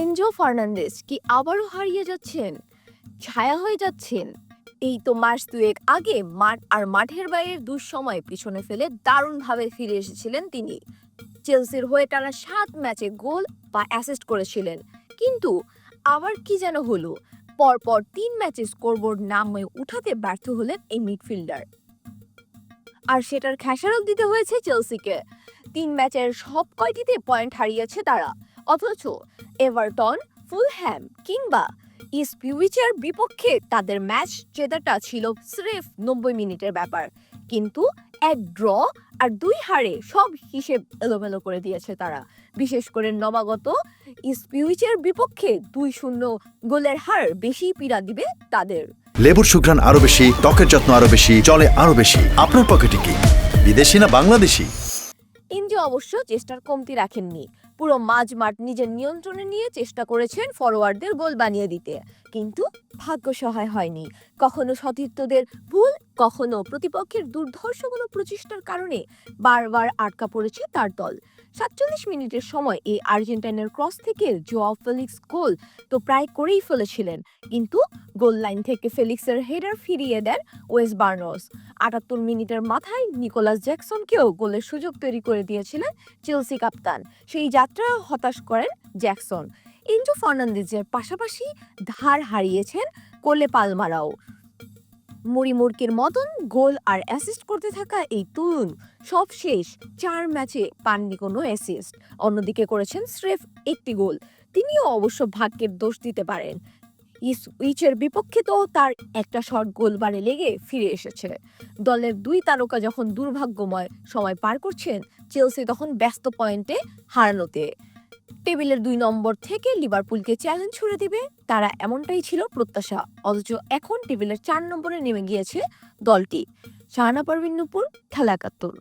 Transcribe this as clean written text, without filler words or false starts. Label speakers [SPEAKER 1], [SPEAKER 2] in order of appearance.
[SPEAKER 1] Enzo Fernandez কি আবারও হারিয়ে যাচ্ছেন, ছায়া হয়ে যাচ্ছেন? এই তো মাস দুয়েক আগে মাঠের বাইরের দুঃসময় পিছনে ফেলে দারুণভাবে ফিরে এসেছিলেন তিনি। চেলসির হয়ে টানা ৭ ম্যাচে গোল বা অ্যাসিস্ট করেছিলেন। কিন্তু আবার কি যেন হলো, পরপর ৩ ম্যাচে স্কোরবোর্ড নামে উঠাতে ব্যর্থ হলেন এই মিডফিল্ডার। আর সেটার খেসারত দিতে হয়েছে চেলসিকে। ৩ ম্যাচের সব কয়টিতে পয়েন্ট হারিয়েছে তারা। অথচ এভারটন, ফুলহ্যাম কিংবা ইপসউইচের বিপক্ষে তাদের ম্যাচ জেতাটা ছিল স্রেফ ৯০ মিনিটের ব্যাপার। কিন্তু এক ড্র আর ২ হারে সব হিসেব এলোমেলো করে দিয়েছে তারা। বিশেষ করে নবাগত ইপসউইচের বিপক্ষে ২-০ গোলের হার বেশি পীড়া দিবে তাদের।
[SPEAKER 2] লেবুর সুঘ্রাণ আরো বেশি, ত্বকের যত্ন আরো বেশি, চলে আরো বেশি। আপনার পকেটে কি বিদেশি না বাংলাদেশি?
[SPEAKER 1] ইনজো অবশ্য চেষ্টার কমতি রাখেননি। পুরো মাঝমাঠ নিজের নিয়ন্ত্রণে নিয়ে চেষ্টা করেছেন ফরোয়ার্ডদের গোল বানিয়ে দিতে, কিন্তু ভাগ্য সহায় হয়নি। কখনো সতীর্থদের ভুল, কখনো প্রতিপক্ষের দুর্ধর্ষ কোনো প্রচেষ্টার কারণে বারবার আটকা পড়েছে তার দল। ৪৭ মিনিটের সময় এই আর্জেন্টাইনের ক্রস থেকে জোয়াও ফেলিক্স গোল তো প্রায় করেই ফেলেছিলেন, কিন্তু গোল লাইন থেকে ফেলিক্সের হেডার ফিরিয়ে দেন ওয়েস বার্নস। ৭৮ মিনিটের মাথায় নিকোলাস জ্যাকসনকেও গোলের সুযোগ তৈরি করে দিয়েছিলেন চেলসি কাপ্তান। সেই যাত্রা হতাশ করেন জ্যাকসন। এনজো ফার্নান্দেজের পাশাপাশি ধার হারিয়েছেন কোলে পালমারাও। মুড়িমুড়কির মতন গোল আর অ্যাসিস্ট করতে থাকা এই তরুণ সব শেষ ৪ ম্যাচে পাননি কোনো অ্যাসিস্ট। অন্যদিকে করেছেন স্রেফ একটি গোল। তিনিও অবশ্য ভাগ্যের দোষ দিতে পারেন। ইসউইচের বিপক্ষে তো তার একটা শর্ট গোলবারে লেগে ফিরে এসেছে। দলের ২ তারকা যখন দুর্ভাগ্যময় সময় পার করছেন, চেলসি তখন ব্যস্ত পয়েন্টে হারানোতে। টেবিলের ২ নম্বর থেকে লিভারপুলকে চ্যালেঞ্জ ছুড়ে দিবে, তারা এমনটাই ছিল প্রত্যাশা। অথচ এখন টেবিলের ৪ নম্বরে নেমে গিয়েছে দলটি। শাহানা পারভীন নূপুর, খেলা ৭১।